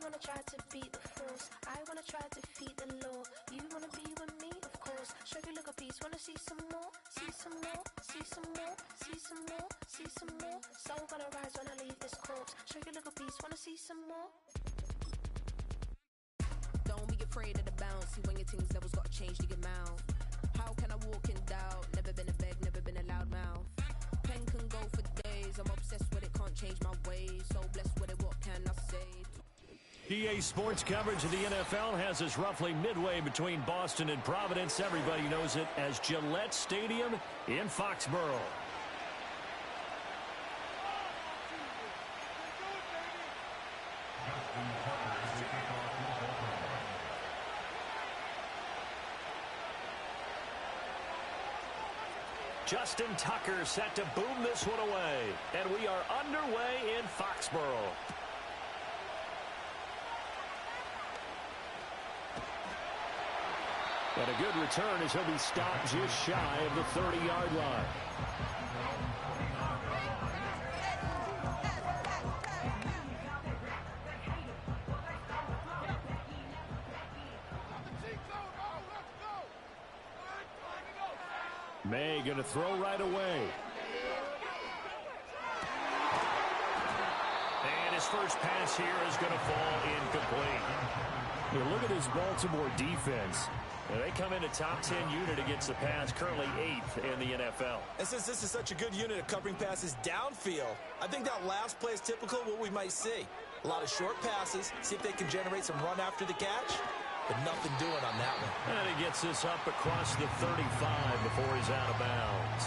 wanna try to beat the force. I wanna try to defeat the law. You wanna be with me, of course. Show you look a piece. Wanna see some more? See some more? See some more? See some more? See some more? Soul gonna rise when I leave this corpse. Show you look a piece. Wanna see some more? Don't be afraid of the bounce. See when your things levels gotta change to get mouth. How can I walk in doubt? Never been a beg, never been a loud mouth. Pen can go for days. I'm obsessed with it, can't change my ways. So blessed with it, what can I say? EA Sports coverage of the NFL has us roughly midway between Boston and Providence. Everybody knows it as Gillette Stadium in Foxborough. Justin Tucker set to boom this one away. And we are underway in Foxborough. And a good return as he'll be stopped just shy of the 30-yard line. May going to throw right away. And his first pass here is going to fall incomplete. You look at this Baltimore defense. They come in a top 10 unit against the pass, currently 8th in the NFL. And since this is such a good unit of covering passes downfield, I think that last play is typical of what we might see. A lot of short passes, see if they can generate some run after the catch, but nothing doing on that one. And he gets this up across the 35 before he's out of bounds.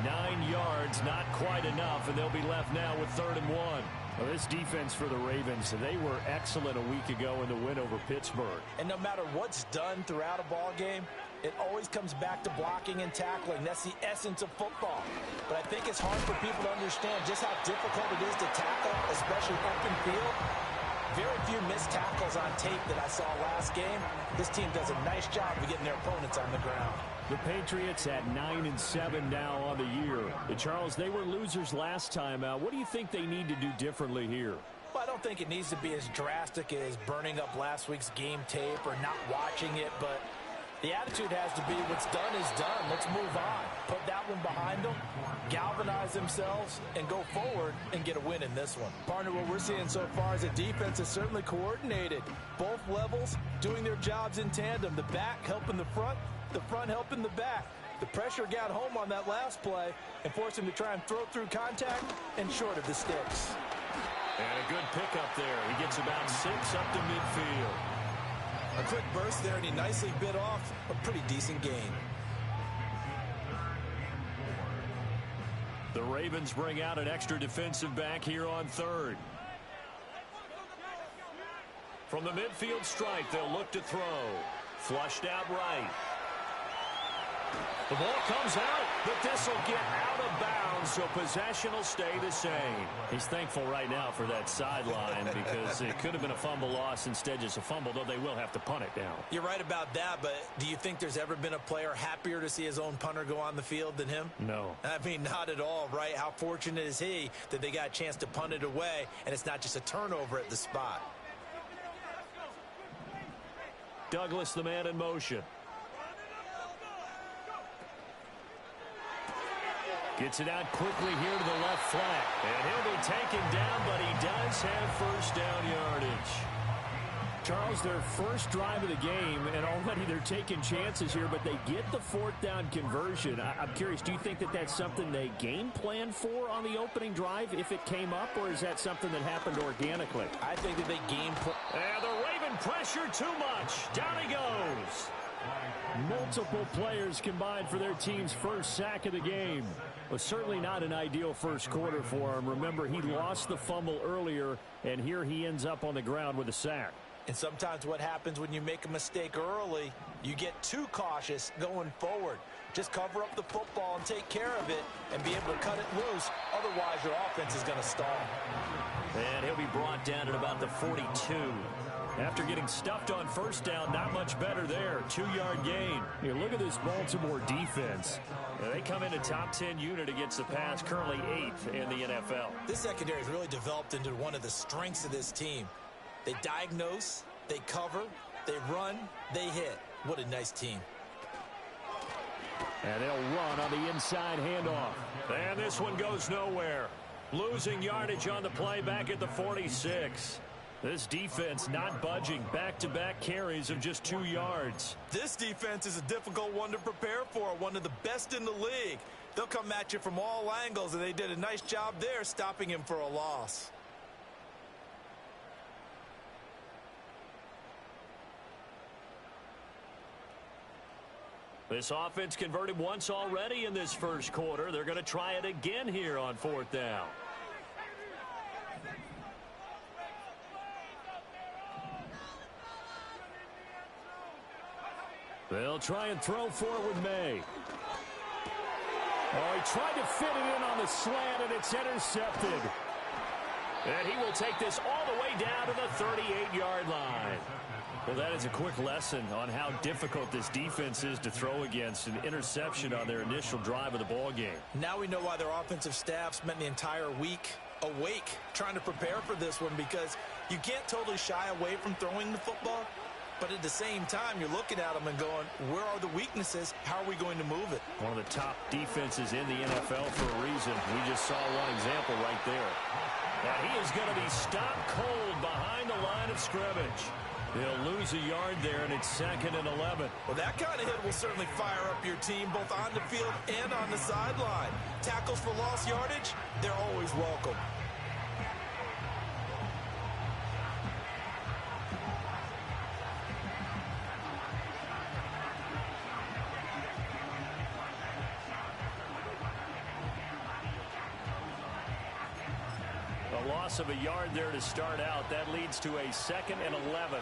9 yards, not quite enough, and they'll be left now with 3rd and 1. Well, this defense for the Ravens, they were excellent a week ago in the win over Pittsburgh. And no matter what's done throughout a ball game, it always comes back to blocking and tackling. That's the essence of football. But I think it's hard for people to understand just how difficult it is to tackle, especially open field. Very few missed tackles on tape that I saw last game. This team does a nice job of getting their opponents on the ground. The Patriots at 9-7 now on the year. Charles, they were losers last time out. What do you think they need to do differently here? Well, I don't think it needs to be as drastic as burning up last week's game tape or not watching it, but the attitude has to be what's done is done. Let's move on. Put that one behind them, galvanize themselves, and go forward and get a win in this one. Partner, what we're seeing so far is a defense is certainly coordinated. Both levels doing their jobs in tandem. The back helping the front helping the back. The pressure got home on that last play and forced him to try and throw through contact and short of the sticks. And a good pickup there. He gets about 6 up to midfield. A quick burst there, and he nicely bit off a pretty decent gain. The Ravens bring out an extra defensive back here on 3rd. From the midfield stripe, they'll look to throw. Flushed out right. The ball comes out, but this will get out of bounds, so possession will stay the same. He's thankful right now for that sideline because it could have been a fumble loss, instead just a fumble, though they will have to punt it down. You're right about that, but do you think there's ever been a player happier to see his own punter go on the field than him? No. I mean, not at all, right? How fortunate is he that they got a chance to punt it away, and it's not just a turnover at the spot. Douglas, the man in motion. Gets it out quickly here to the left flat. And he'll be taken down, but he does have first down yardage. Charles, their first drive of the game, and already they're taking chances here, but they get the 4th down conversion. I'm curious, do you think that that's something they game plan for on the opening drive if it came up, or is that something that happened organically? I think that they game plan. And the Raven pressure too much. Down he goes. Multiple players combined for their team's first sack of the game. Was certainly not an ideal first quarter for him. Remember, he lost the fumble earlier, and here he ends up on the ground with a sack. And sometimes what happens when you make a mistake early, you get too cautious going forward. Just cover up the football and take care of it and be able to cut it loose. Otherwise, your offense is going to stall. And he'll be brought down at about the 42. After getting stuffed on first down, not much better there. 2-yard gain. You look at this Baltimore defense. They come in a top 10 unit against the pass, currently 8th in the NFL. This secondary has really developed into one of the strengths of this team. They diagnose, they cover, they run, they hit. What a nice team. And they'll run on the inside handoff. And this one goes nowhere. Losing yardage on the play back at the 46. This defense not budging. Back-to-back carries of just 2 yards. This defense is a difficult one to prepare for. One of the best in the league. They'll come at you from all angles, and they did a nice job there stopping him for a loss. This offense converted once already in this first quarter. They're going to try it again here on 4th down. They'll try and throw for it with May. Oh, he tried to fit it in on the slant, and it's intercepted. And he will take this all the way down to the 38-yard line. Well, that is a quick lesson on how difficult this defense is to throw against. An interception on their initial drive of the ball game. Now we know why their offensive staff spent the entire week awake trying to prepare for this one, because you can't totally shy away from throwing the football. But at the same time, you're looking at them and going, where are the weaknesses? How are we going to move it? One of the top defenses in the NFL for a reason. We just saw one example right there. And he is going to be stopped cold behind the line of scrimmage. They'll lose a yard there, and it's 2nd and 11. Well, that kind of hit will certainly fire up your team, both on the field and on the sideline. Tackles for lost yardage, they're always welcome. A loss of a yard there to start out. That leads to a 2nd and 11.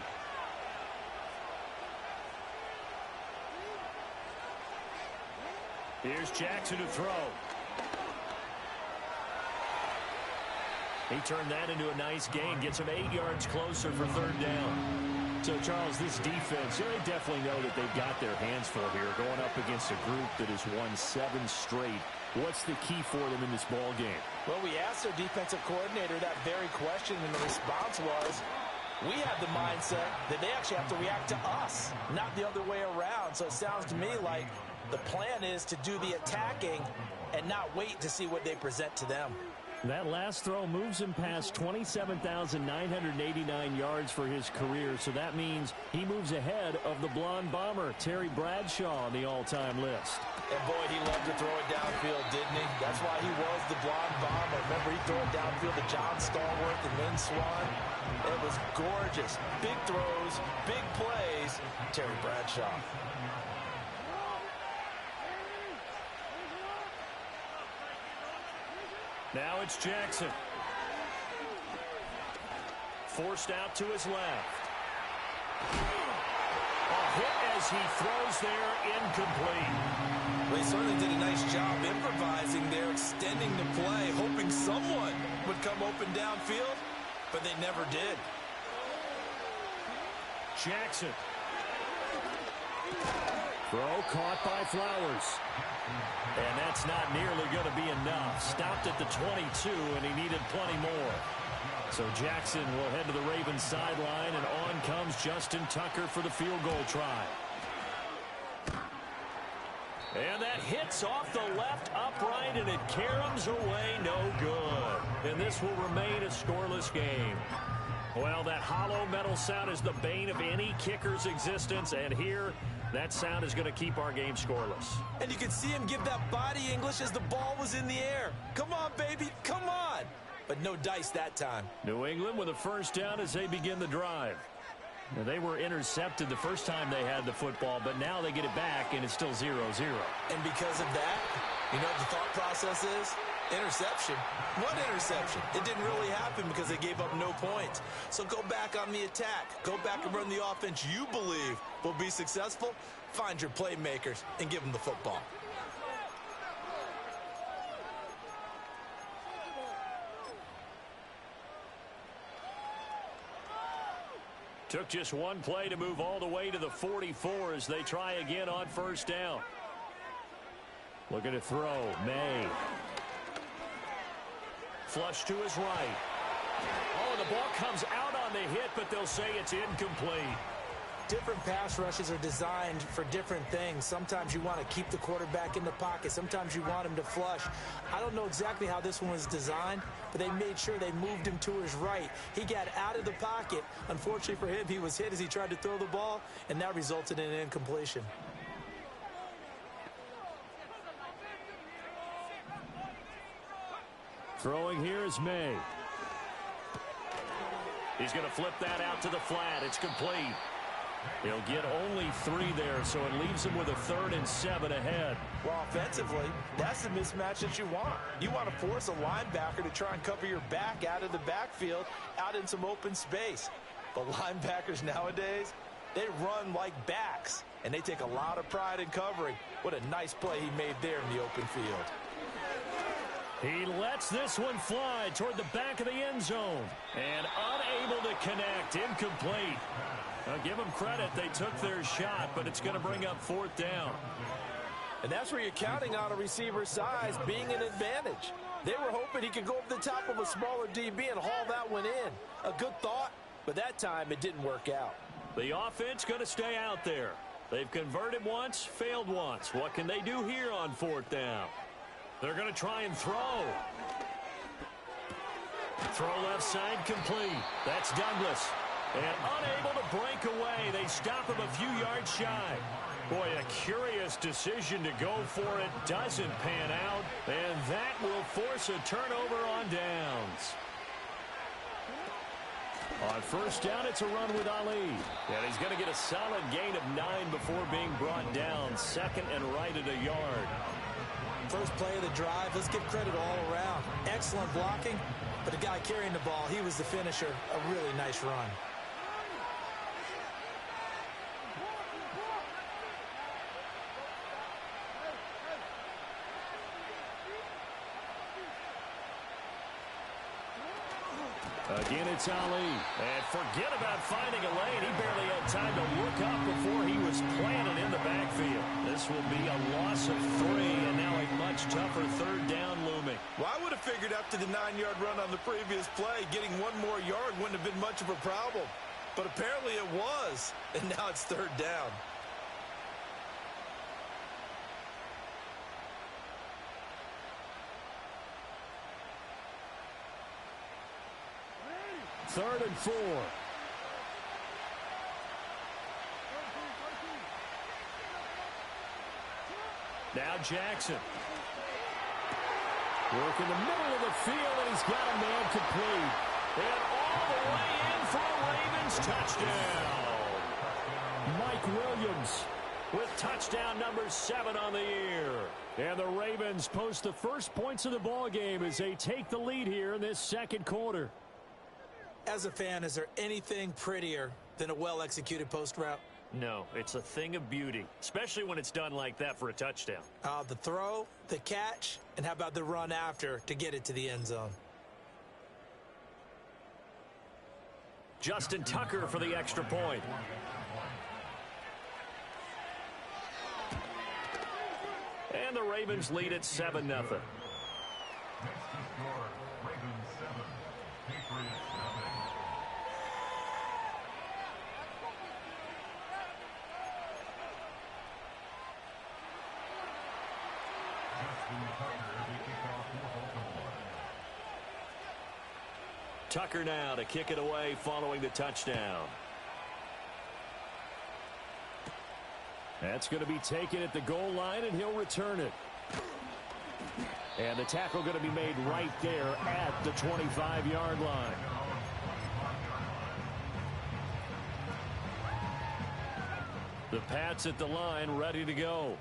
Here's Jackson to throw. He turned that into a nice gain. Gets him 8 yards closer for 3rd down. So, Charles, this defense, they definitely know that they've got their hands full here, going up against a group that has won 7 straight. What's the key for them in this ball game? Well, we asked their defensive coordinator that very question, and the response was, we have the mindset that they actually have to react to us, not the other way around. So it sounds to me like the plan is to do the attacking and not wait to see what they present to them. That last throw moves him past 27,989 yards for his career, so that means he moves ahead of the blonde bomber, Terry Bradshaw, on the all-time list. And boy, he loved to throw it downfield, didn't he? That's why he was the blonde bomber. Remember, he threw it downfield to John Stallworth and Lynn Swann. It was gorgeous. Big throws, big plays. Terry Bradshaw. Now it's Jackson. Forced out to his left. A hit as he throws there, incomplete. Well, he certainly did a nice job improvising there, extending the play, hoping someone would come open downfield, but they never did. Jackson. Throw caught by Flowers. And that's not nearly going to be enough. Stopped at the 22, and he needed plenty more. So Jackson will head to the Ravens sideline, and on comes Justin Tucker for the field goal try. And that hits off the left upright, and it caroms away no good. And this will remain a scoreless game. Well, that hollow metal sound is the bane of any kicker's existence, and here, that sound is going to keep our game scoreless. And you can see him give that body English as the ball was in the air. Come on, baby, come on. But no dice that time. New England with a first down as they begin the drive. Now, they were intercepted the first time they had the football, but now they get it back, and it's still 0-0. And because of that, you know what the thought process is? Interception. What interception? It didn't really happen because they gave up no points. So go back on the attack. Go back and run the offense you believe will be successful. Find your playmakers and give them the football. Took just one play to move all the way to the 44 as they try again on first down. Looking to throw. May. Flush to his right. Oh, and the ball comes out on the hit, but they'll say it's incomplete. Different pass rushes are designed for different things. Sometimes you want to keep the quarterback in the pocket. Sometimes you want him to flush. I don't know exactly how this one was designed, but they made sure they moved him to his right. He got out of the pocket. Unfortunately for him, he was hit as he tried to throw the ball, and that resulted in an incompletion. Throwing here is May. He's going to flip that out to the flat. It's complete. He'll get only 3 there, so it leaves him with a 3rd and 7 ahead. Well, offensively, that's the mismatch that you want. You want to force a linebacker to try and cover your back out of the backfield, out in some open space. But linebackers nowadays, they run like backs, and they take a lot of pride in covering. What a nice play he made there in the open field. He lets this one fly toward the back of the end zone. And unable to connect. Incomplete. I'll give them credit. They took their shot, but it's going to bring up 4th down. And that's where you're counting on a receiver's size being an advantage. They were hoping he could go over the top of a smaller DB and haul that one in. A good thought, but that time it didn't work out. The offense going to stay out there. They've converted once, failed once. What can they do here on 4th down? They're going to try and throw. Throw left side complete. That's Douglas. And unable to break away. They stop him a few yards shy. Boy, a curious decision to go for it. Doesn't pan out. And that will force a turnover on downs. On 1st down, it's a run with Ali. And he's going to get a solid gain of 9 before being brought down. 2nd and right at a yard. First play of the drive, let's give credit all around. Excellent blocking, but the guy carrying the ball, he was the finisher. A really nice run. Again, it's Ali. And forget about finding a lane. He barely had time to look up before he was planted in the backfield. This will be a loss of 3, and now a much tougher 3rd down looming. Well, I would have figured after the 9-yard run on the previous play, getting 1 more yard wouldn't have been much of a problem. But apparently it was, and now it's 3rd down. Third and 4. Now Jackson. Work in the middle of the field, and he's got a man complete. And all the way in for a Ravens touchdown. Mike Williams with touchdown number 7 on the year. And the Ravens post the first points of the ball game as they take the lead here in this 2nd quarter. As a fan, is there anything prettier than a well-executed post route? No, it's a thing of beauty, especially when it's done like that for a touchdown. The throw, the catch, and how about the run after to get it to the end zone? Justin Tucker for the extra point. And the Ravens lead at 7-0. Tucker now to kick it away following the touchdown. That's going to be taken at the goal line, and he'll return it. And the tackle going to be made right there at the 25-yard line. The Pats at the line ready to go.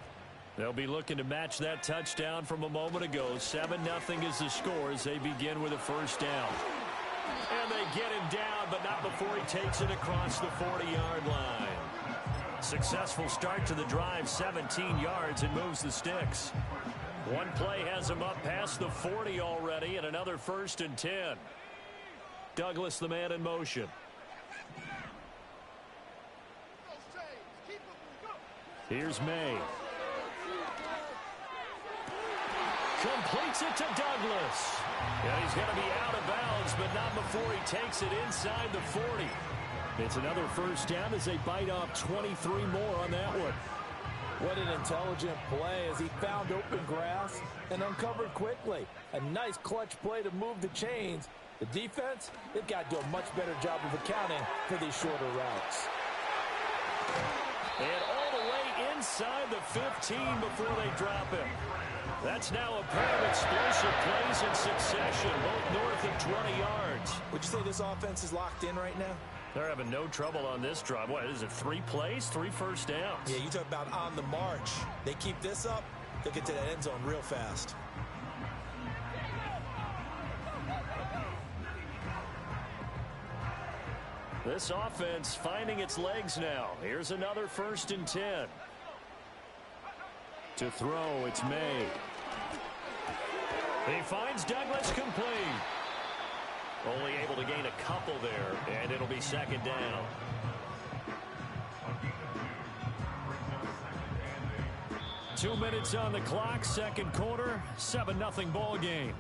They'll be looking to match that touchdown from a moment ago. 7-0 is the score as they begin with a first down. And they get him down, but not before he takes it across the 40-yard line. Successful start to the drive, 17 yards, and moves the sticks. One play has him up past the 40 already, and another 1st and 10. Douglas, the man in motion. Here's May. Completes it to Douglas. And he's going to be out of bounds, but not before he takes it inside the 40. It's another first down as they bite off 23 more on that one. What an intelligent play as he found open grass and uncovered quickly. A nice clutch play to move the chains. The defense, they've got to do a much better job of accounting for these shorter routes. And all the way inside the 15 before they drop him. That's now a pair of explosive plays in succession, both north of 20 yards. Would you say this offense is locked in right now? They're having no trouble on this drive. What is it, 3 plays, 3 first downs? Yeah, you talk about on the march. They keep this up, they'll get to that end zone real fast. This offense finding its legs now. Here's another 1st and 10. To throw, it's May. He finds Douglas complete. Only able to gain a couple there, and it'll be 2nd down. Two minutes on the clock, 2nd quarter, 7-0 ball game.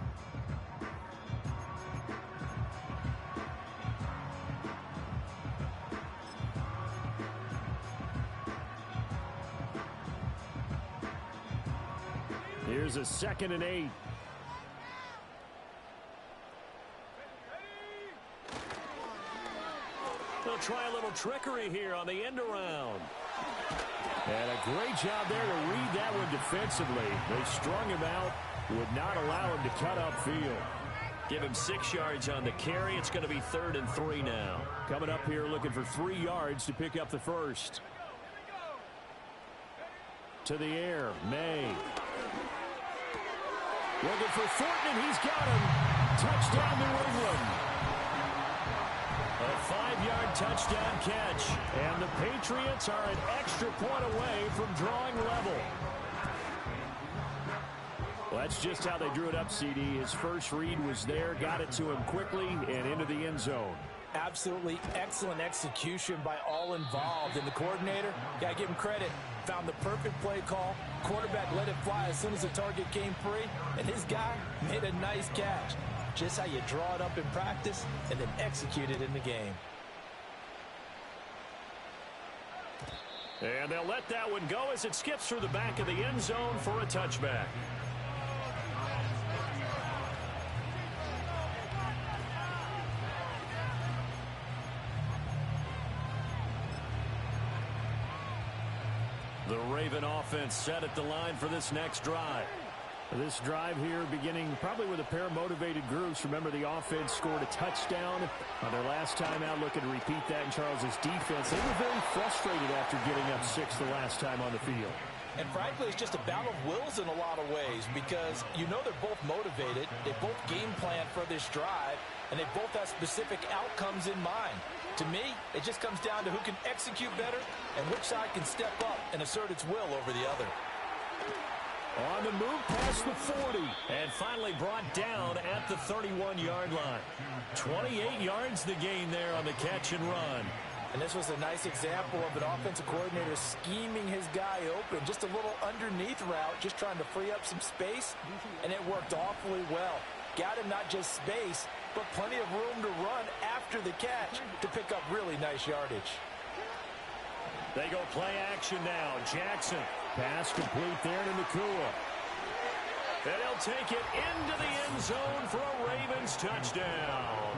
Here's a 2nd and 8. They'll try a little trickery here on the end around. And a great job there to read that one defensively. They strung him out, would not allow him to cut upfield. Give him 6 yards on the carry. It's going to be 3rd and 3 now. Coming up here looking for 3 yards to pick up the first. To the air, May. Looking for Thornton, and he's got him. Touchdown, New England. A 5-yard touchdown catch. And the Patriots are an extra point away from drawing level. Well, that's just how they drew it up, CD. His first read was there, got it to him quickly, and into the end zone. Absolutely excellent execution by all involved. And the coordinator, got to give him credit, found the perfect play call. Quarterback let it fly as soon as the target came free, and his guy made a nice catch. Just how you draw it up in practice and then execute it in the game. And they'll let that one go as it skips through the back of the end zone for a touchback. The Raven offense set at the line for this next drive. This drive here beginning probably with a pair of motivated groups. Remember, the offense scored a touchdown on their last time out. Looking to repeat that in Charles's defense. They were very frustrated after giving up 6 the last time on the field. And frankly, it's just a battle of wills in a lot of ways because you know they're both motivated. They both game plan for this drive, and they both have specific outcomes in mind. To me, it just comes down to who can execute better and which side can step up and assert its will over the other. On the move past the 40 and finally brought down at the 31-yard line. 28 yards the gain there on the catch and run. And this was a nice example of an offensive coordinator scheming his guy open. Just a little underneath route, just trying to free up some space, and it worked awfully well. Got him not just space, but plenty of room to run after the catch to pick up really nice yardage. They go play action now. Jackson. Pass complete there to Nakua. And he'll take it into the end zone for a Ravens touchdown.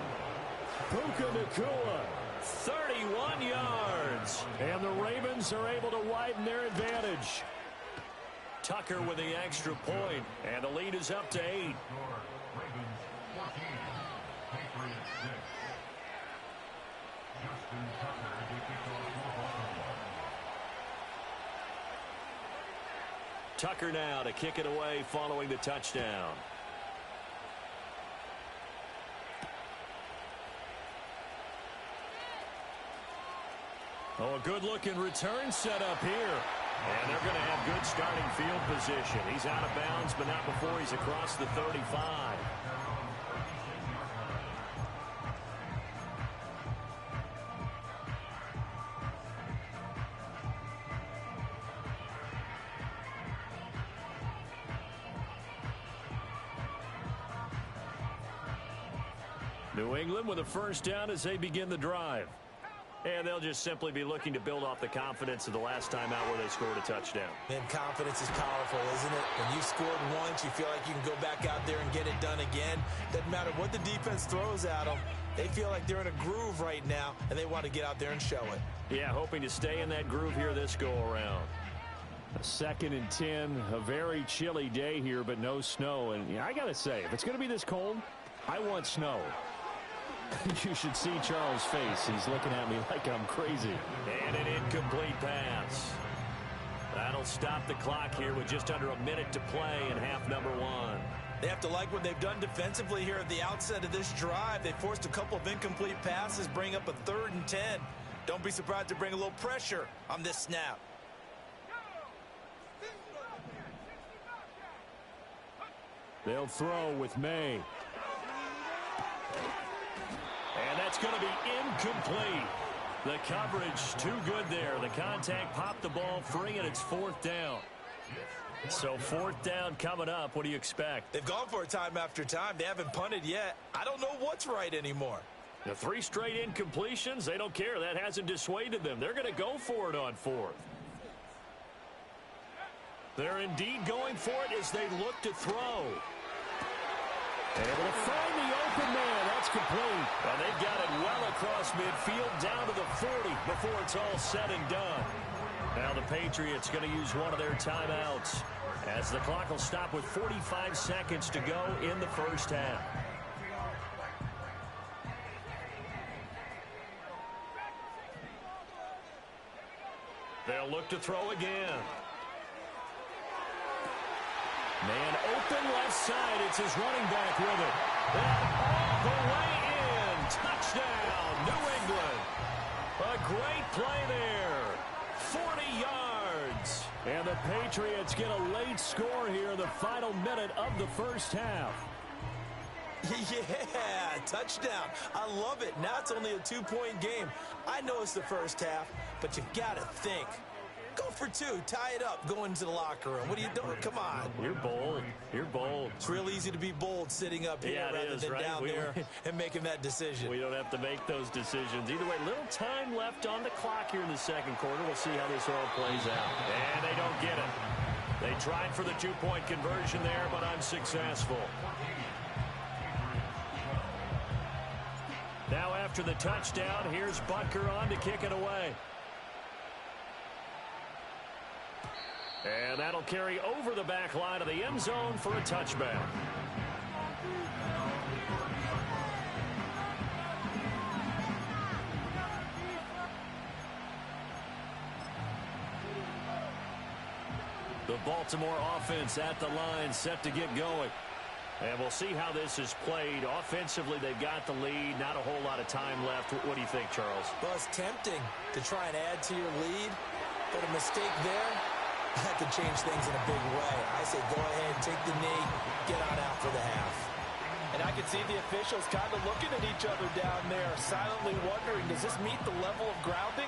Puka Nakua, 31 yards. And the Ravens are able to widen their advantage. Tucker with the extra point, and the lead is up to 8. Tucker now to kick it away following the touchdown. Oh, a good-looking return set up here. And they're going to have good starting field position. He's out of bounds, but not before he's across the 35. New England with a first down as they begin the drive. And they'll just simply be looking to build off the confidence of the last time out where they scored a touchdown. And confidence is powerful, isn't it? When you scored once, you feel like you can go back out there and get it done again. Doesn't matter what the defense throws at them. They feel like they're in a groove right now, and they want to get out there and show it. Yeah, hoping to stay in that groove here this go-around. A 2nd and 10, a very chilly day here, but no snow. And yeah, I got to say, if it's going to be this cold, I want snow. You should see Charles' face. He's looking at me like I'm crazy. And an incomplete pass. That'll stop the clock here with just under a minute to play in half number 1. They have to like what they've done defensively here at the outset of this drive. They forced a couple of incomplete passes, bring up a 3rd and 10. Don't be surprised to bring a little pressure on this snap. They'll throw with May. And that's going to be incomplete. The coverage too good there. The contact popped the ball free, and it's 4th down. So 4th down coming up. What do you expect? They've gone for it time after time. They haven't punted yet. I don't know what's right anymore. The 3 straight incompletions, they don't care. That hasn't dissuaded them. They're going to go for it on 4th. They're indeed going for it as they look to throw. Able to find the open man. That's complete. And they've got it well across midfield down to the 40 before it's all said and done. Now the Patriots going to use one of their timeouts as the clock will stop with 45 seconds to go in the first half. They'll look to throw again. Man open left side. It's his running back with it. And all the way in. Touchdown, New England. A great play there. 40 yards. And the Patriots get a late score here in the final minute of the first half. Yeah, touchdown. I love it. Now it's only a 2-point game. I know it's the first half, but you got to think. Go for 2. Tie it up. Go into the locker room. What are you doing? Come on. You're bold. You're bold. It's real easy to be bold sitting up here rather than right? down there and making that decision. We don't have to make those decisions. Either way, little time left on the clock here in the second quarter. We'll see how this all plays out. And they don't get it. They tried for the 2-point conversion there, but unsuccessful. Now after the touchdown, here's Butker on to kick it away. And that'll carry over the back line of the end zone for a touchback. The Baltimore offense at the line, set to get going. And we'll see how this is played. Offensively, they've got the lead. Not a whole lot of time left. What do you think, Charles? Well, it's tempting to try and add to your lead, but a mistake there, that could change things in a big way. I say go ahead, take the knee, get on out for the half. And I can see the officials kind of looking at each other down there, silently wondering, does this meet the level of grounding?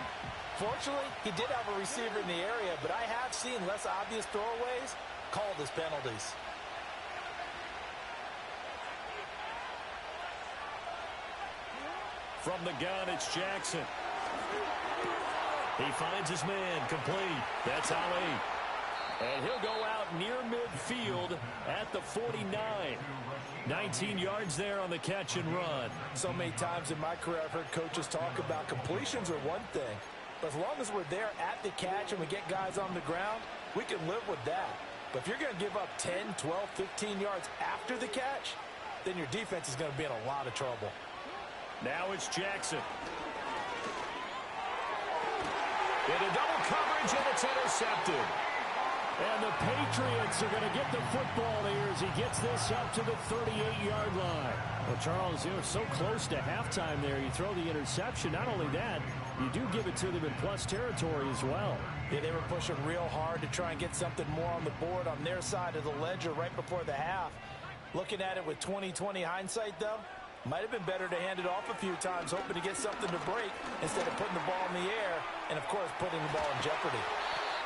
Fortunately, he did have a receiver in the area, but I have seen less obvious throwaways called as penalties. From the gun, it's Jackson. He finds his man, complete. That's Ali. And he'll go out near midfield at the 49. 19 yards there on the catch and run. So many times in my career, I've heard coaches talk about completions are one thing. But as long as we're there at the catch and we get guys on the ground, we can live with that. But if you're going to give up 10, 12, 15 yards after the catch, then your defense is going to be in a lot of trouble. Now it's Jackson. Into double coverage, and it's intercepted. And the Patriots are going to get the football here as he gets this up to the 38-yard line. Well, Charles, you were so close to halftime there. You throw the interception. Not only that, you do give it to them in plus territory as well. Yeah, they were pushing real hard to try and get something more on the board on their side of the ledger right before the half. Looking at it with 20/20 hindsight, though, might have been better to hand it off a few times, hoping to get something to break instead of putting the ball in the air and, of course, putting the ball in jeopardy.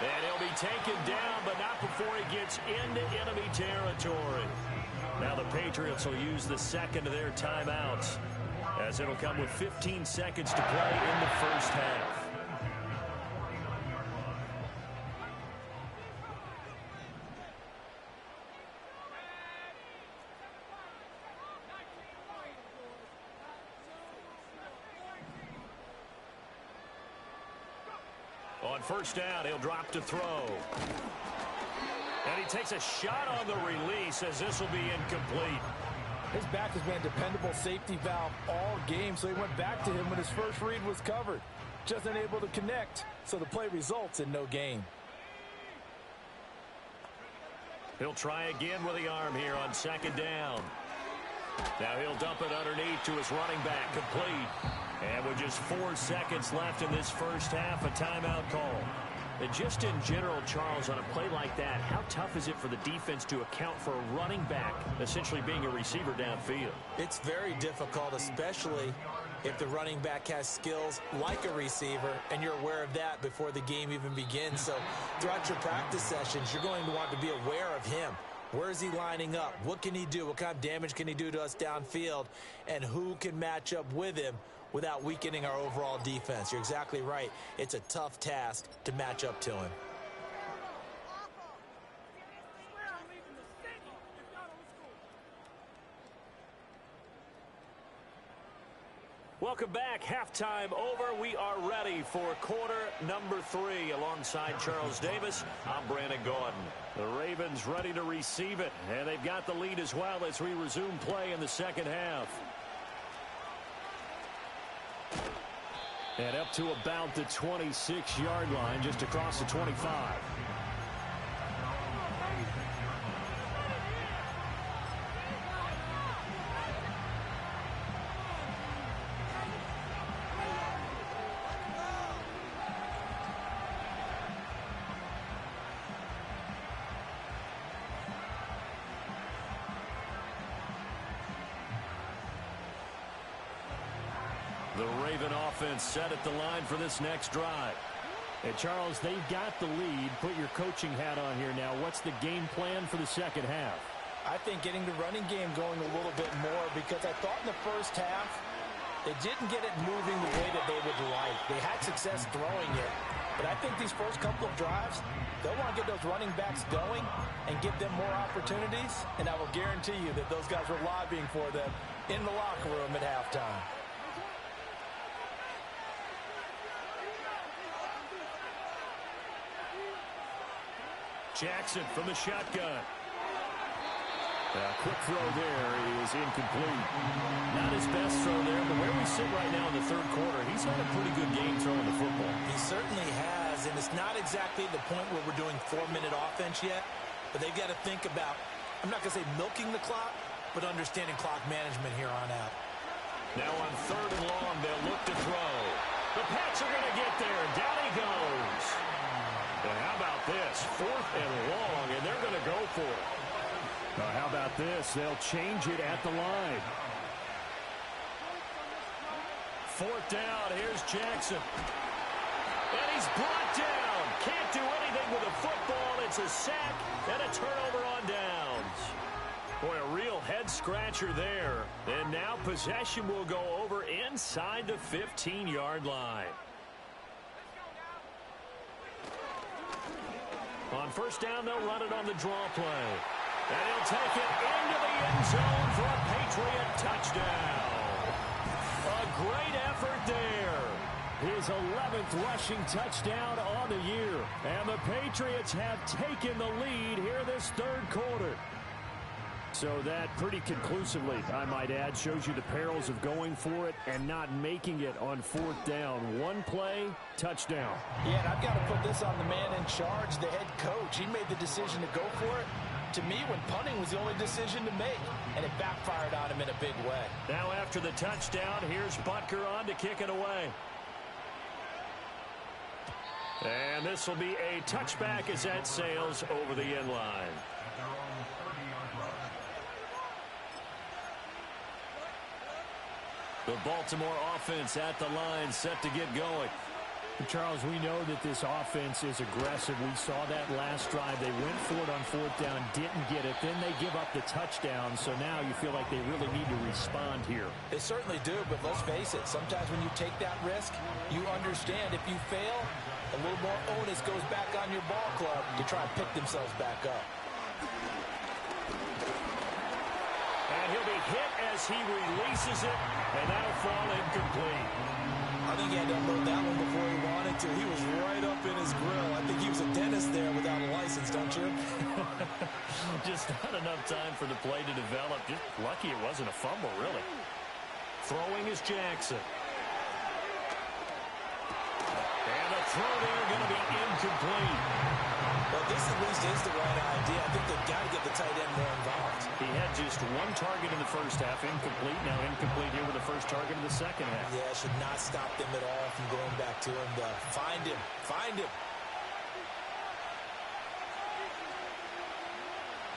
And he'll be taken down, but not before he gets into enemy territory. Now the Patriots will use the second of their timeouts as it'll come with 15 seconds to play in the first half. On first down, he'll drop to throw. And he takes a shot on the release as this will be incomplete. His back has been a dependable safety valve all game, so he went back to him when his first read was covered. Just unable to connect, so the play results in no gain. He'll try again with the arm here on second down. Now he'll dump it underneath to his running back, complete. And with just 4 seconds left in this first half, a timeout call. And just in general, Charles, on a play like that, how tough is it for the defense to account for a running back essentially being a receiver downfield? It's very difficult, especially if the running back has skills like a receiver, and you're aware of that before the game even begins. So throughout your practice sessions, you're going to want to be aware of him. Where is he lining up? What can he do? What kind of damage can he do to us downfield? And who can match up with him without weakening our overall defense? You're exactly right. It's a tough task to match up to him. Welcome back. Halftime over. We are ready for quarter number 3. Alongside Charles Davis, I'm Brandon Gordon. The Ravens ready to receive it, and they've got the lead as well as we resume play in the second half. And up to about the 26-yard line, just across the 25. The Raven offense set at the line for this next drive. And Charles, they've got the lead. Put your coaching hat on here now. What's the game plan for the second half? I think getting the running game going a little bit more, because I thought in the first half they didn't get it moving the way that they would like. They had success throwing it, but I think these first couple of drives, they'll want to get those running backs going and give them more opportunities, and I will guarantee you that those guys were lobbying for them in the locker room at halftime. Jackson from the shotgun. Quick throw there is incomplete. Not his best throw there, but where we sit right now in the third quarter, he's had a pretty good game throwing the football. He certainly has, and it's not exactly the point where we're doing 4-minute offense yet, but they've got to think about, I'm not going to say milking the clock, but understanding clock management here on out. Now on third and long, they'll look to throw. The Pats are going to get there. Down he goes. And how about this? 4th and long, and they're going to go for it. How about this? They'll change it at the line. 4th down. Here's Jackson. And he's brought down. Can't do anything with a football. It's a sack and a turnover on downs. Boy, a real head-scratcher there. And now possession will go over inside the 15-yard line. On first down, they'll run it on the draw play. And he'll take it into the end zone for a Patriot touchdown. A great effort there. His 11th rushing touchdown on the year. And the Patriots have taken the lead here this third quarter. So that pretty conclusively, I might add, shows you the perils of going for it and not making it on 4th down. One play, touchdown. Yeah, and I've got to put this on the man in charge, the head coach. He made the decision to go for it. To me, when punting was the only decision to make, and it backfired on him in a big way. Now after the touchdown, here's Butker on to kick it away. And this will be a touchback as that sails over the end line. The Baltimore offense at the line, set to get going. Charles, we know that this offense is aggressive. We saw that last drive. They went for it on fourth down, didn't get it. Then they give up the touchdown. So now you feel like they really need to respond here. They certainly do, but let's face it. Sometimes when you take that risk, you understand if you fail, a little more onus goes back on your ball club to try and pick themselves back up. And he'll be hit as he releases it, and that'll fall incomplete. I think he had to unload that one before he wanted to. He was right up in his grill. I think he was a dentist there without a license, don't you? Just not enough time for the play to develop. Just lucky it wasn't a fumble, really. Throwing is Jackson. And the throw there going to be incomplete. Well, this at least is the right idea. I think they've got to get the tight end more involved. He had just one target in the first half, incomplete. Now incomplete here with the first target of the second half. Yeah, should not stop them at all from going back to him. Find him. Find him.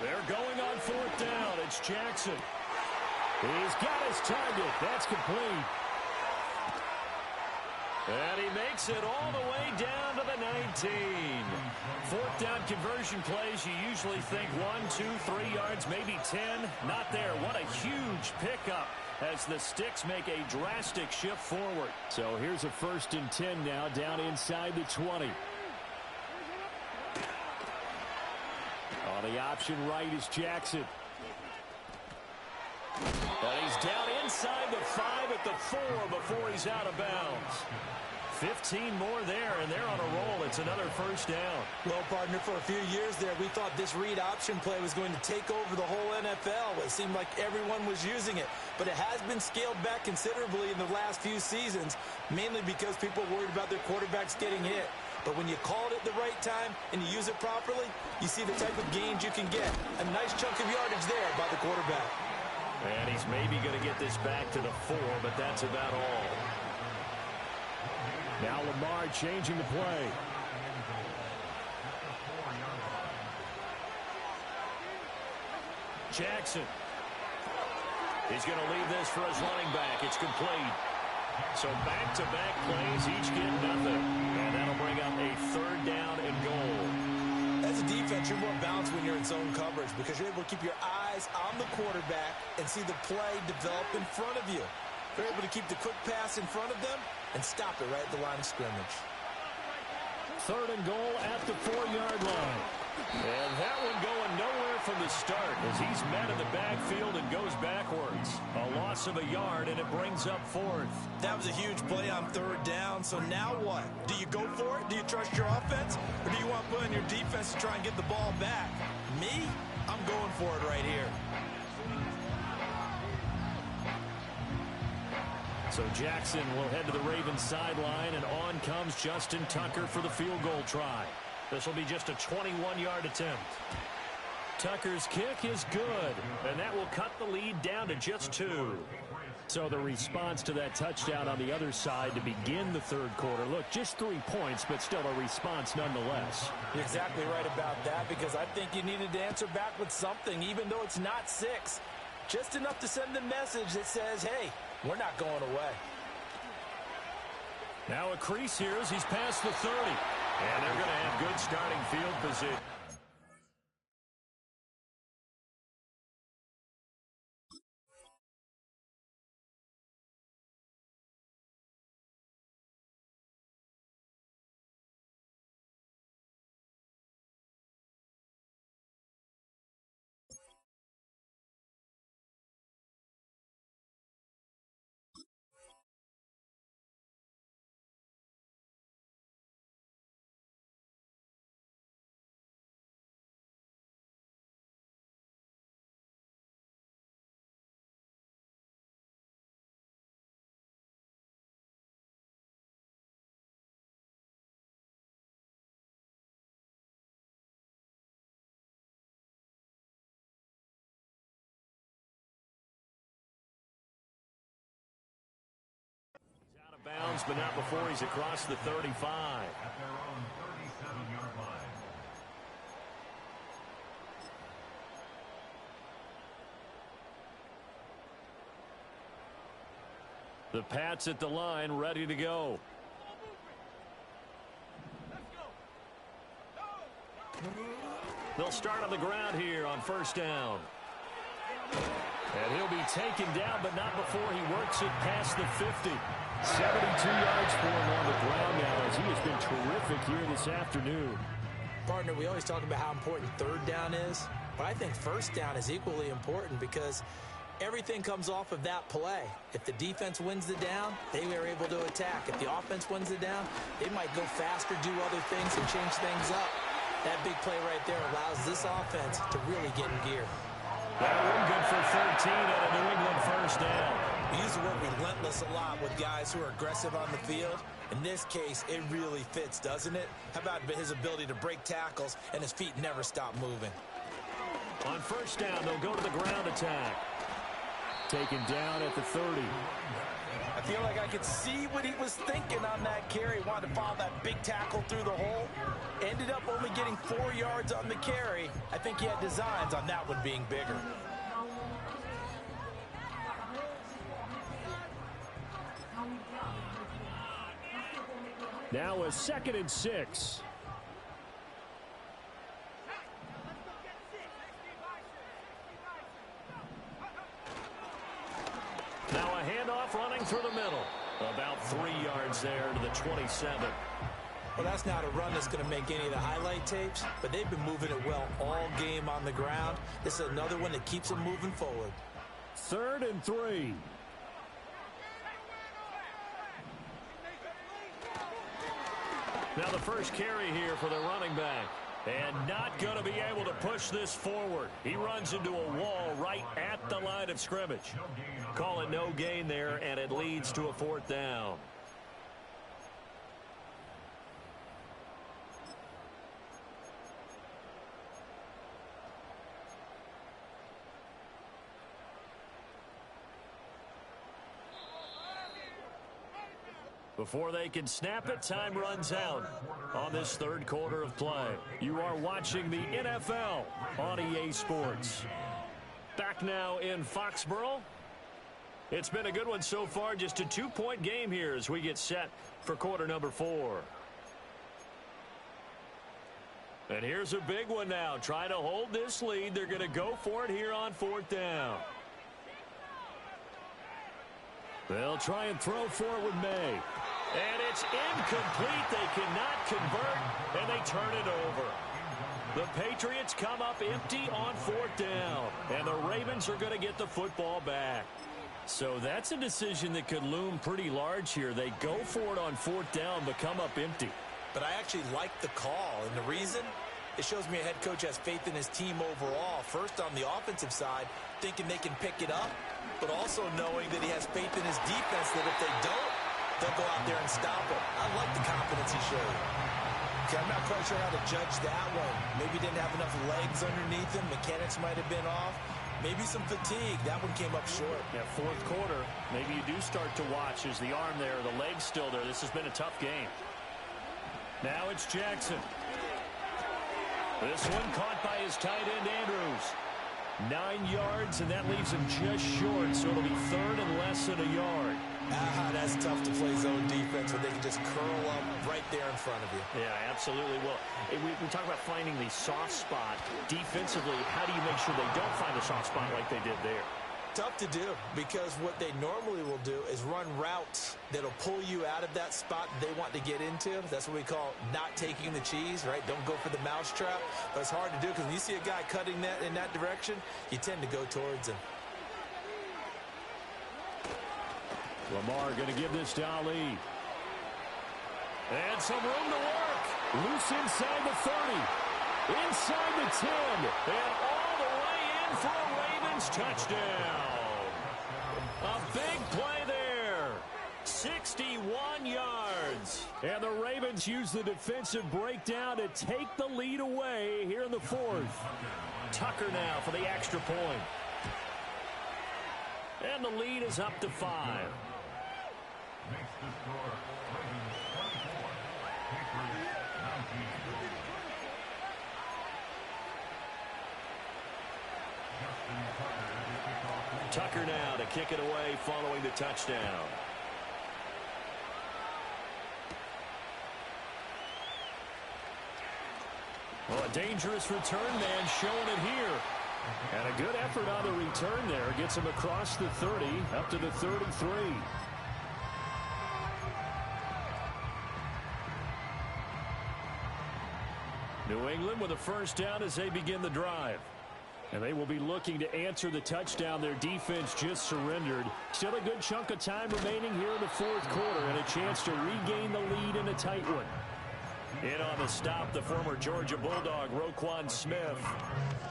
They're going on fourth down. It's Jackson. He's got his target. That's complete. And he makes it all the way down to the 19. Fourth down conversion plays, you usually think 1, 2, 3 yards, maybe 10. Not there. What a huge pickup as the Sticks make a drastic shift forward. So here's a 1st and 10 now down inside the 20. On the option right is Jackson. And he's down inside the 5 at the 4 before he's out of bounds. 15 more there, and they're on a roll. It's another first down. Well, partner, for a few years there, we thought this read option play was going to take over the whole NFL. It seemed like everyone was using it. But it has been scaled back considerably in the last few seasons, mainly because people are worried about their quarterbacks getting hit. But when you call it at the right time and you use it properly, you see the type of gains you can get. A nice chunk of yardage there by the quarterback. And he's maybe going to get this back to the 4, but that's about all. Now Lamar changing the play. Jackson. He's going to leave this for his running back. It's complete. So back-to-back plays, each get nothing. And that'll bring up a 3rd down and goal. As a defense, you're more balanced when you're in zone coverage because you're able to keep your eyes on the quarterback and see the play develop in front of you. You're able to keep the quick pass in front of them and stop it right at the line of scrimmage. 3rd and goal at the 4-yard line. And that one going nowhere from the start as he's met in the backfield and goes backwards. A loss of a yard, and it brings up 4th. That was a huge play on 3rd down, so now what? Do you go for it? Do you trust your offense? Or do you want to put in your defense to try and get the ball back? Me? I'm going for it right here. So Jackson will head to the Ravens sideline, and on comes Justin Tucker for the field goal try. This will be just a 21-yard attempt. Tucker's kick is good, and that will cut the lead down to just 2. So the response to that touchdown on the other side to begin the 3rd quarter. Look, just 3 points, but still a response nonetheless. You're exactly right about that because I think you needed to answer back with something, even though it's not 6. Just enough to send the message that says, hey, we're not going away. Now a crease here as he's past the 30. And they're going to have good starting field position. Bounds, but not before he's across the 35. At their own 37-yard line. The Pats at the line, ready to go. They'll start on the ground here on first down. And he'll be taken down, but not before he works it past the 50. 72 yards for him on the ground now, as he has been terrific here this afternoon. Partner, we always talk about how important third down is, but I think first down is equally important because everything comes off of that play. If the defense wins the down, they are able to attack. If the offense wins the down, they might go faster, do other things, and change things up. That big play right there allows this offense to really get in gear. That one good for 13 at a New England first down. We use the word relentless a lot with guys who are aggressive on the field. In this case, it really fits, doesn't it? How about his ability to break tackles and his feet never stop moving? On first down, they'll go to the ground attack. Taken down at the 30. I feel like I could see what he was thinking on that carry. Wanted to follow that big tackle through the hole. Ended up only getting 4 yards on the carry. I think he had designs on that one being bigger. Now a 2nd and 6. Now a handoff running through the middle. About 3 yards there to the 27. Well, that's not a run that's going to make any of the highlight tapes, but they've been moving it well all game on the ground. This is another one that keeps them moving forward. 3rd and 3. Now the first carry here for the running back. And not going to be able to push this forward. He runs into a wall right at the line of scrimmage. Call it no gain there, and it leads to a 4th down. Before they can snap it, time runs out on this 3rd quarter of play. You are watching the NFL on EA Sports. Back now in Foxborough. It's been a good one so far. Just a 2-point game here as we get set for quarter number 4. And here's a big one now. Trying to hold this lead. They're going to go for it here on 4th down. They'll try and throw for it with May. And it's incomplete. They cannot convert, and they turn it over. The Patriots come up empty on 4th down, and the Ravens are going to get the football back. So that's a decision that could loom pretty large here. They go for it on 4th down, but come up empty. But I actually like the call, and the reason? It shows me a head coach has faith in his team overall. First on the offensive side, thinking they can pick it up, but also knowing that he has faith in his defense that if they don't, they'll go out there and stop him. I like the confidence he showed. Okay, I'm not quite sure how to judge that one. Maybe didn't have enough legs underneath him. Mechanics might have been off. Maybe some fatigue. That one came up short. Yeah, 4th quarter. Maybe you do start to watch as the arm there, the leg's still there. This has been a tough game. Now it's Jackson. This one caught by his tight end, Andrews. 9 yards, and that leaves him just short, so it'll be 3rd and less than a yard. That's tough to play zone defense when they can just curl up right there in front of you. Yeah, absolutely. Well, we talk about finding the soft spot. Defensively, how do you make sure they don't find a soft spot like they did there? Tough to do, because what they normally will do is run routes that'll pull you out of that spot they want to get into. That's what we call not taking the cheese, right? Don't go for the mousetrap. But it's hard to do because when you see a guy cutting that in that direction, you tend to go towards him. Lamar going to give this to Ali. And some room to work. Loose inside the 30. Inside the 10. And all the way in for a Ravens touchdown. A big play there. 61 yards. And the Ravens use the defensive breakdown to take the lead away here in the 4th. Tucker now for the extra point. And the lead is up to 5. Makes the score Ravens 24, Patriots 19. Tucker now to kick it away following the touchdown. Well, a Dangerous return man showing it here. And a good effort on the return there. Gets him across the 30, up to the 33. New England with a first down as they begin the drive. And they will be looking to answer the touchdown their defense just surrendered. Still a good chunk of time remaining here in the fourth quarter and a chance to regain the lead in a tight one. In on the stop, the former Georgia Bulldog, Roquan Smith.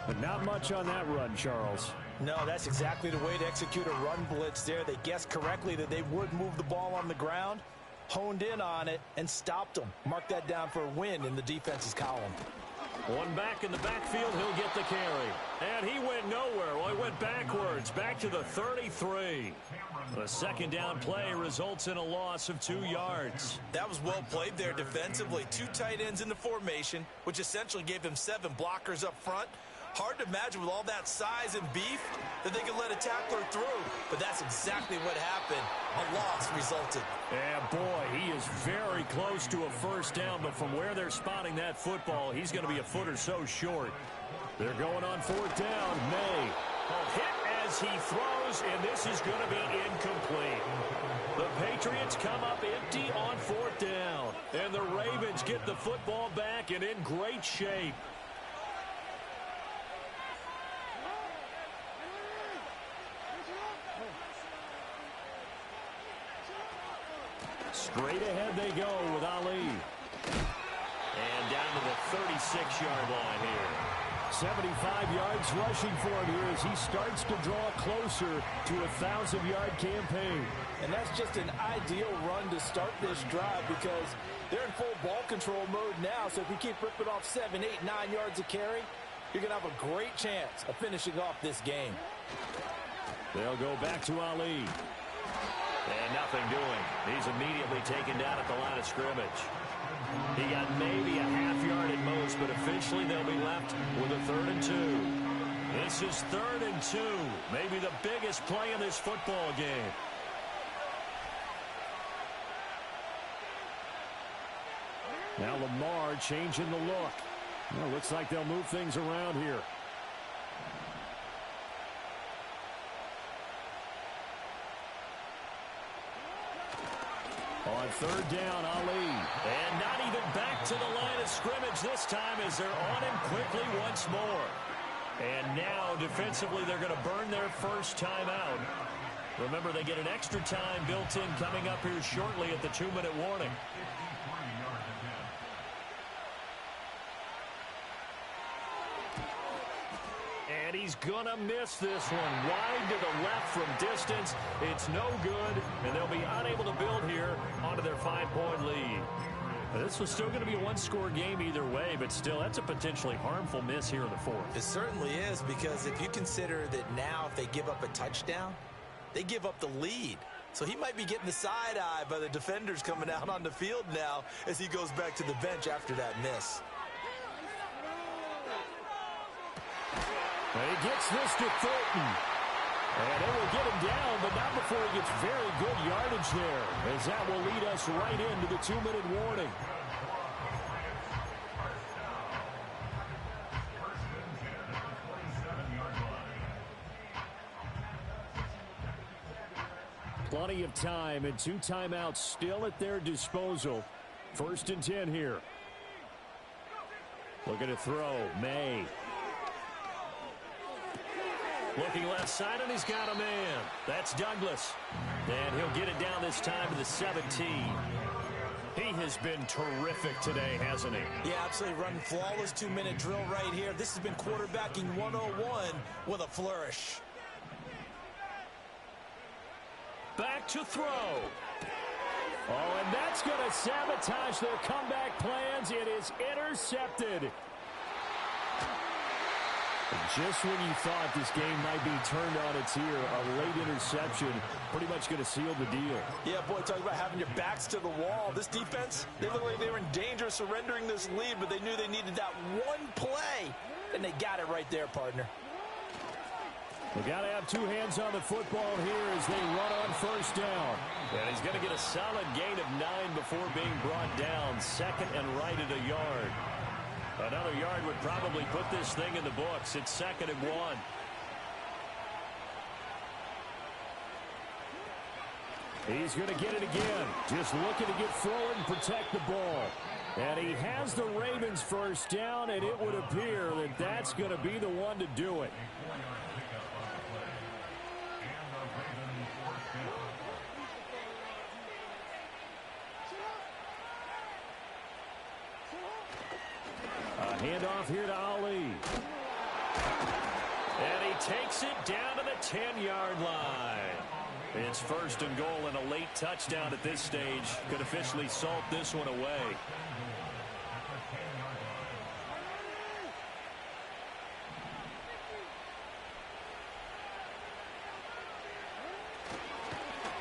But not much on that run, Charles. No, that's exactly the way to execute a run blitz there. They guessed correctly that they would move the ball on the ground, honed in on it, and stopped them. Mark that down for a win in the defense's column. One back in the backfield, he'll get the carry. And he went nowhere. Well, he went backwards, back to the 33. The second down play results in a loss of 2 yards. That was well played there defensively. 2 tight ends in the formation, which essentially gave them 7 blockers up front. Hard to imagine with all that size and beef that they could let a tackler through. But that's exactly what happened. A loss resulted. And boy, he is very close to a first down, but from where they're spotting that football, he's going to be a foot or so short. They're going on fourth down. May hit as he throws, and this is going to be incomplete. The Patriots come up empty on fourth down, and the Ravens get the football back and in great shape. Straight ahead they go with Ali. And down to the 36-yard line here. 75 yards rushing for him here as he starts to draw closer to a 1,000-yard campaign. And that's just an ideal run to start this drive because they're in full ball control mode now. So if you keep ripping off 7, 8, 9 yards of carry, you're going to have a great chance of finishing off this game. They'll go back to Ali. And nothing doing. He's immediately taken down at the line of scrimmage. He got maybe a half yard at most, but officially they'll be left with a 3rd and 2. This is 3rd and 2. Maybe the biggest play in this football game. Now Lamar changing the look. Well, looks like they'll move things around here. On 3rd down, Ali. And not even back to the line of scrimmage this time as they're on him quickly once more. And now, defensively, they're going to burn their first time out. Remember, they get an extra time built in coming up here shortly at the 2-minute warning. And he's going to miss this one. Wide to the left from distance. It's no good, and they'll be unable to build here onto their 5-point lead. Now, this was still going to be a one-score game either way, but still, that's a potentially harmful miss here in the fourth. It certainly is, because if you consider that now if they give up a touchdown, they give up the lead. So he might be getting the side-eye by the defenders coming out on the field now as he goes back to the bench after that miss. And he gets this to Thornton. And it will get him down, but not before he gets very good yardage there, as that will lead us right into the 2-minute warning. Plenty of time and 2 timeouts still at their disposal. 1st and 10 here. Looking to throw. May. Looking left side, and he's got a man. That's Douglas. And he'll get it down this time to the 17. He has been terrific today, hasn't he? Yeah, absolutely. Running flawless 2-minute drill right here. This has been quarterbacking 101 with a flourish. Back to throw. Oh, and that's going to sabotage their comeback plans. It is intercepted. Just when you thought this game might be turned on its ear, a late interception pretty much going to seal the deal. Yeah, boy, talk about having your backs to the wall. This defense, they look like they were in danger of surrendering this lead, but they knew they needed that one play, and they got it right there, partner. We got to have 2 hands on the football here as they run on 1st down. And he's going to get a solid gain of 9 before being brought down. 2nd and right at a yard. Another yard would probably put this thing in the books. It's 2nd and 1. He's going to get it again. Just looking to get forward and protect the ball. And he has the Ravens first down, and it would appear that that's going to be the one to do it. A handoff here to Ali. And he takes it down to the 10-yard line. It's 1st and goal, and a late touchdown at this stage could officially salt this one away.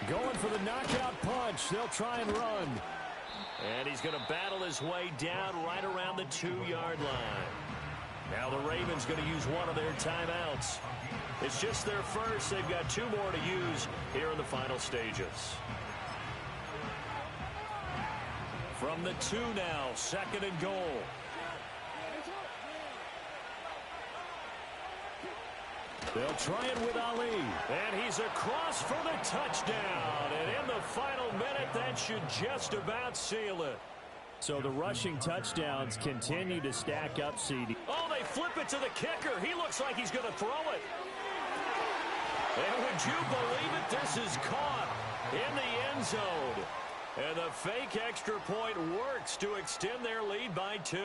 Going for the knockout punch. They'll try and run. And he's going to battle his way down right around the 2-yard line. Now the Ravens going to use one of their timeouts. It's just their first. They've got 2 more to use here in the final stages. From the 2 now, 2nd and goal. They'll try it with Ali. And he's across for the touchdown. And in the final minute, that should just about seal it. So the rushing touchdowns continue to stack up, CD. Oh, they flip it to the kicker. He looks like he's going to throw it. And would you believe it? This is caught in the end zone. And the fake extra point works to extend their lead by 2.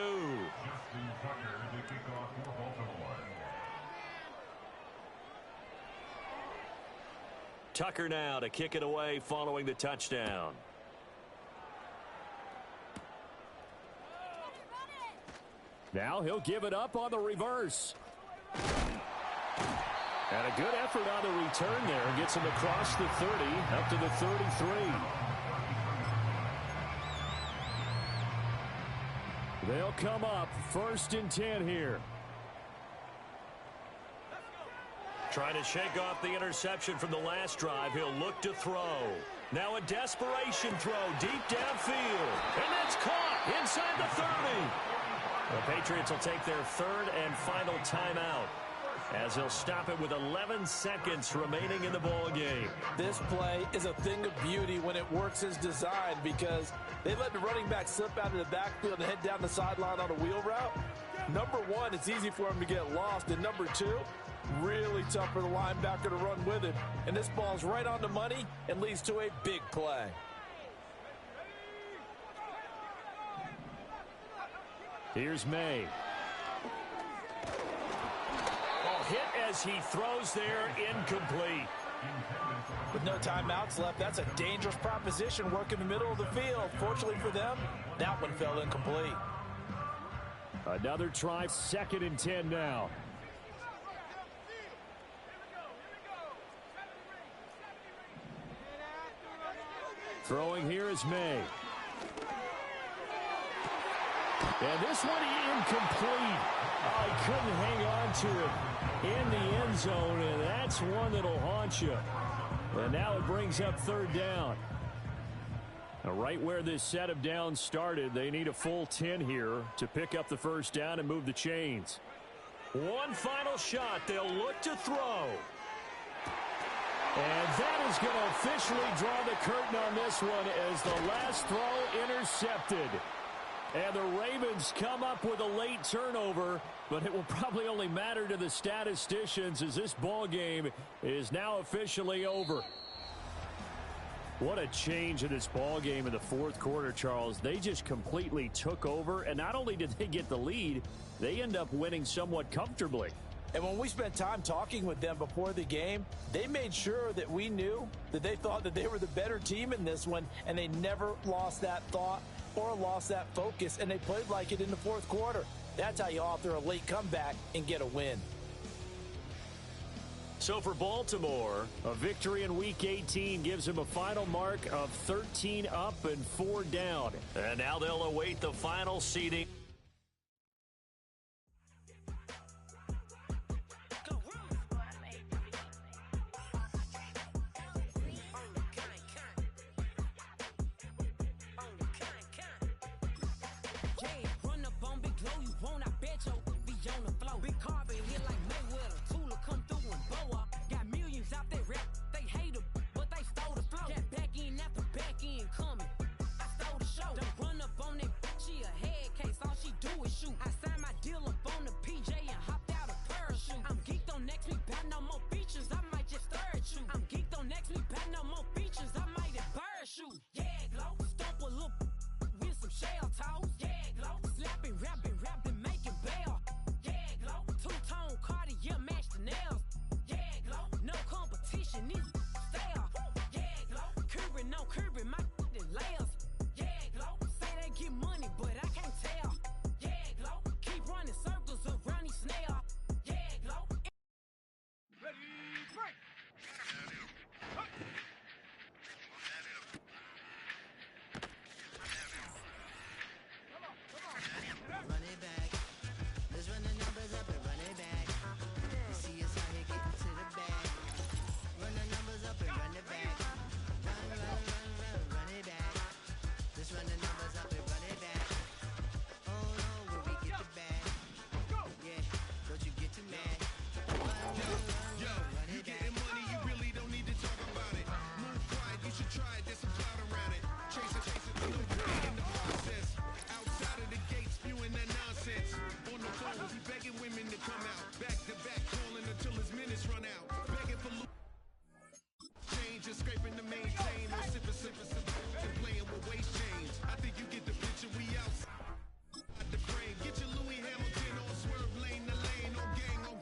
Tucker now to kick it away following the touchdown. Now he'll give it up on the reverse. And a good effort on the return there. Gets him across the 30, up to the 33. They'll come up 1st and 10 here. Trying to shake off the interception from the last drive. He'll look to throw. Now a desperation throw deep downfield. And that's caught inside the 30. The Patriots will take their 3rd and final timeout, as they'll stop it with 11 seconds remaining in the ball game. This play is a thing of beauty when it works as designed, because they let the running back slip out of the backfield and head down the sideline on a wheel route. Number 1, it's easy for him to get lost. And number 2, really tough for the linebacker to run with him. And this ball's right on the money and leads to a big play. Here's May. Hit as he throws there, incomplete. With no timeouts left, that's a dangerous proposition. Work in the middle of the field. Fortunately for them, that one fell incomplete. Another try, 2nd and 10 now. Throwing here is May. And this one incomplete. Oh, he couldn't hang on to it in the end zone, and that's one that'll haunt you. And now it brings up 3rd down. Now, right where this set of downs started, they need a full 10 here to pick up the 1st down and move the chains. One final shot. They'll look to throw. And that is going to officially draw the curtain on this one, as the last throw intercepted. And the Ravens come up with a late turnover, but it will probably only matter to the statisticians, as this ball game is now officially over. What a change in this ball game in the 4th quarter, Charles. They just completely took over, and not only did they get the lead, they end up winning somewhat comfortably. And when we spent time talking with them before the game, they made sure that we knew that they thought that they were the better team in this one, and they never lost that thought or lost that focus, and they played like it in the 4th quarter. That's how you author a late comeback and get a win. So for Baltimore, a victory in Week 18 gives them a final mark of 13 up and 4 down. And now they'll await the final seeding. want, I bet your be on the floor. Big carpet here like Mayweather. Tula come through and blow up. Got millions out there rap. They hate her, but they stole the flow. Got back in after back in coming. I stole the show. Don't run up on that. She a head case. All she do is shoot. I signed my deal up on the PJ and hopped out a parachute. I'm geeked on next week. About no more features. I might just stir at you. I'm geeked on next week. About no more features. I might embarrass you. Yeah, glow. Stomp a little with some shell toes. Yeah, glow. Slapping, rapping, making bail. Yeah, glow. Two-tone Cartier match the nails. Yeah, glow. No competition, these stale. Yeah, glow. Curbing, no curbing, my layers. Yeah, glow. Say they get money, but I can't tell. Yeah, glow. Keep running circles around these snail. Yeah, glow. Ready, break. Run it back. Let's run the numbers up and run it back. You see us out here getting to the bag. Run the numbers up and run it back. Run it back. Let's run the numbers up and run it back. Oh no, will we get the bag? Yeah, don't you get too mad. Run it back. Getting money, you really don't need to talk about it. Move quiet, you should try it. There's some cloud around it. Chase it, no pain in the process. Outside of the gates, spewing that nonsense. On the phone, he begging women to come out. Back to back, calling until his minutes run out. Begging for change, just scraping to maintain. No sipping, and playing with waist chains. I think you get the picture. We outside the frame. Get your Louis Hamilton on swerve lane to lane. On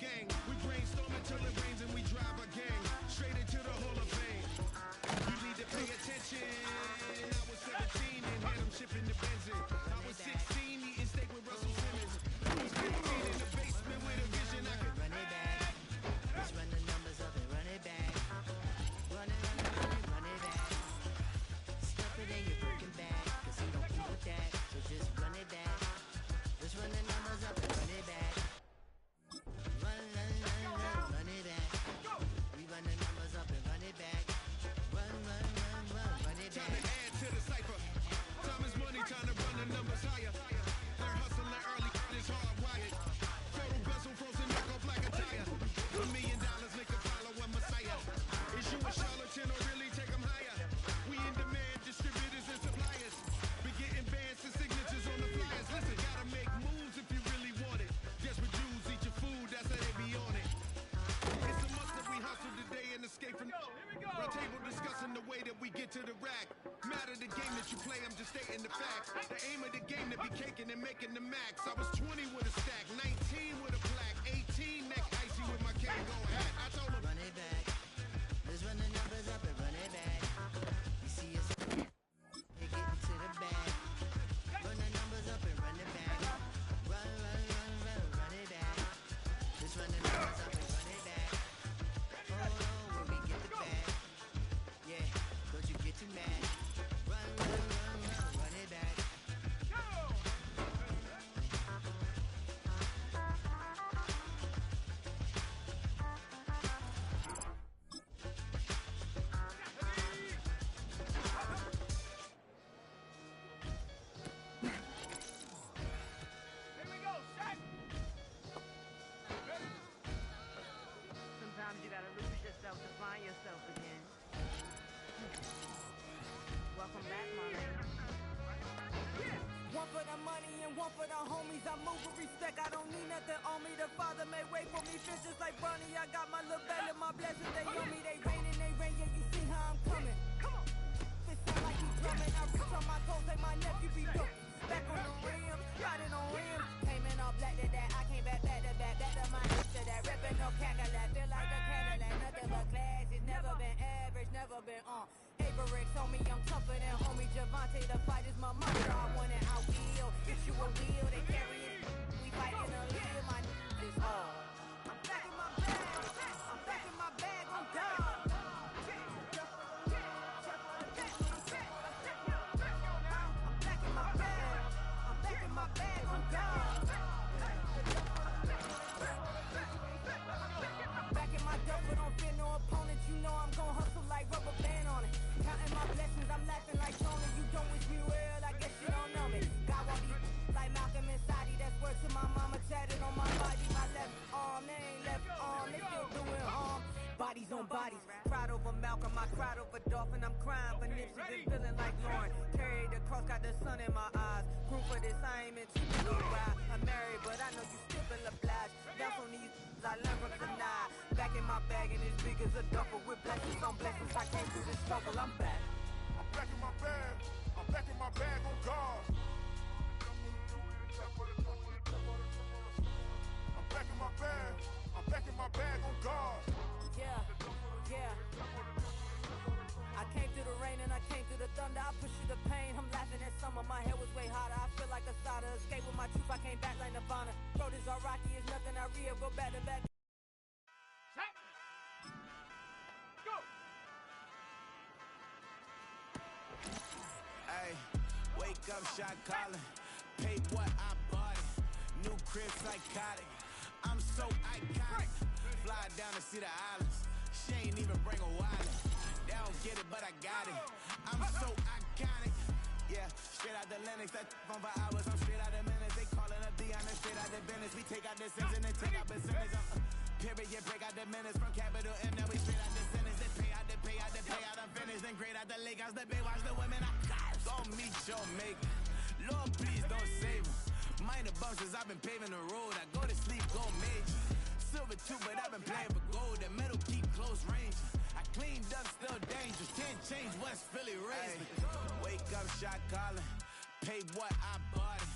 gang. We brainstorm until it rains and we drive a gang straight into the Hall of Fame. You need to pay attention. I was 17 and had him shipping the Benzin. I was 16 eating steak with Russell Simmons. I was 15 in the basement with a vision I could Run it back. Let's run the numbers up and run it back. Run it back. Stuff it in your broken bag, cause he don't keep with that. So just run it back. Let's run the numbers up and run it back. Run it back. We run the numbers up and run it back. Run it Time to back. add to the cipher. Time is money, time to run the numbers higher. Learn hustling early, it's hardwired. Total bezel, frozen knock off like a tire. $1 million make a follow a messiah. Is you a charlatan or really take them higher? We in demand, distributors and suppliers. Be getting bands and signatures on the flyers. Listen, gotta make moves if you really want it. Desperate Jews eat your food, that's how they be on it. It's a must that we hustle today and escape from round table discussing the way that we get to the rack. Matter the game that you play, I'm just stating the facts. The aim of the game to be caking and making the max. I was 20 with a stack, 19 with a plaque, 18 neck icy with my Kango hat. I told him Run it back. Let's run the numbers up and run it back. You see us they getting to the bag. Run the numbers up and run it back. Run it back. Let's run the numbers up and run it back. Oh no, when we get the bag. Yeah, don't you get too mad. Run it back. Sometimes you gotta lose yourself to find yourself again. Welcome back, my man. One for the money and one for the homies. I move with respect. I don't need nothing on me. The Father may wait for me. Feel just like Bunny. I got my little belly, my blessings. They on me. They rain and they rain. Yeah, you see how I'm coming. Come on. It sound like you drumming. I reach on my toes like my nephew be dope. Back on the rim, riding on rim. Came in all black to that. I came back to back. Back to my hips to that. Ripping no Cadillac. Feel like a Cadillac. Nothing but class. It's never been average. Never been on. Averix on me. I'm tougher than homie Javante. The fight is my mother. I want it. I will. If you a wheel, they carry it. We fighting a live. My is all. I'm back in my bag. I'm back in my bag. I'm done. Back in my dope, but don't fear no opponent. You know I'm gon' hustle like rubber band on it. Counting my blessings, I'm laughing like Jonah. You don't wish me well, I guess you don't know me. God want these like Malcolm and Sadie, that's word to my mom. bodies on bodies. Cried over Malcolm, I cried over Dolphin. I'm crying for Nipsey, been feeling like Lauren. Carried the cross, got the sun in my eyes. Proof for this, I ain't meant to no ride. I'm married, but I know you still feel obliged. Bounce on these, I learned from tonight. Back in my bag and as big as a duffel with blessings on blessings. I came through the struggle, I'm back. I'm back in my bag. I'm back in my bag on guard. I'm back in my bag. I'm back in my bag on guard. Yeah. I came through the rain and I came through the thunder. I pushed through the pain. I'm laughing at summer. My hair was way hotter. I feel like a sada. Escape with my truth. I came back like Nirvana. Throat is all rocky. It's nothing I real. Go back to back. Go. Hey, wake up, shot calling. Paid what I bought it. New crib, psychotic. I'm so iconic. Fly down to see the islands. She ain't even bring a wallet. They don't get it, but I got it. I'm so iconic. Yeah, straight out the Lennox. That on for hours. I'm straight out the minutes. They calling up Dion and straight out the business. We take out the sins and then take out percentage. Period, break out the minutes from capital M. Now we straight out the sentence. They pay out, they pay out, they pay out. I'm finished. Then grade out the lake house. The bay watch the women. I got it. Don't meet your maker. Lord, please don't save them. Minor bumps as I've been paving the road. I go to sleep, go major. Silver too, but I've been playing for gold. The metal keep close range. I cleaned up, still dangerous. Can't change West Philly raised. Wake up, shot calling. Pay what I bought it.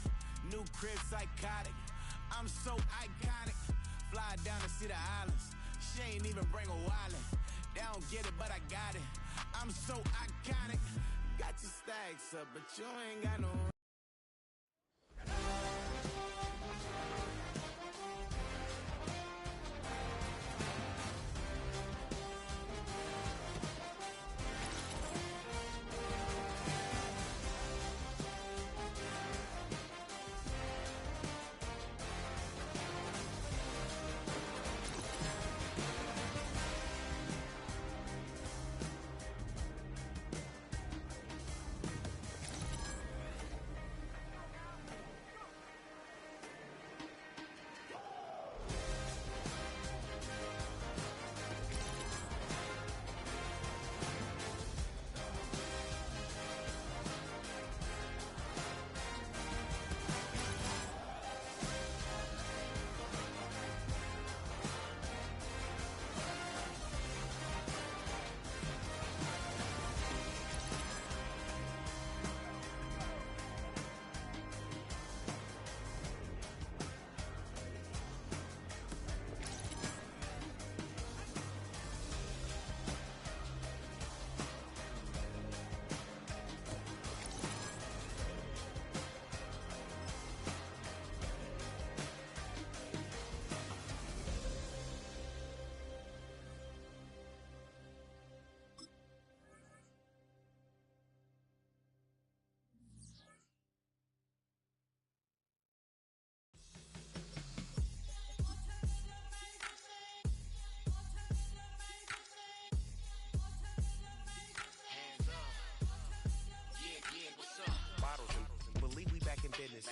New crib, psychotic. I'm so iconic. Fly down to see the islands. She ain't even bring a wallet. They don't get it, but I got it. I'm so iconic. Got your stacks up, but you ain't got no. Business.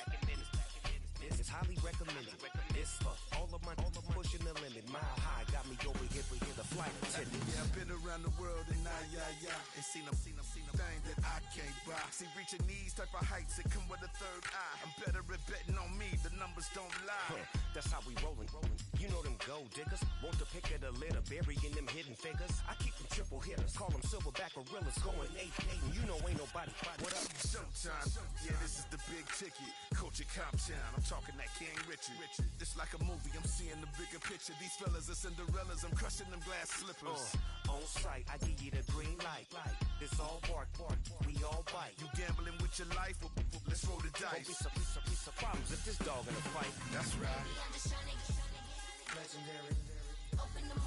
This is highly recommended. It's all of my pushing the limit. Mile high got me over here for the flight attendant. Yeah, I've been around the world and and seen them thing that I can't buy. See, reaching these type of heights, it come with a third eye. I'm better at betting on me, the numbers don't lie. That's how we rollin'. You know them gold diggers. Want the pick of the litter, burying them hidden figures. I keep them triple hitters, call them silverback gorillas, going 8-8, and you know ain't nobody. What up? Showtime, yeah, this is the big ticket. Culture Cop Town, I'm talking that King Richard. It's like a movie, I'm seeing the bigger picture. These fellas are Cinderellas, I'm crushing them glass slippers. On sight, I give you the green light. It's all bark, we all bite. You gambling with your life? Let's roll the dice. Piece of problems if this dog in a fight. That's right. Legendary. Open the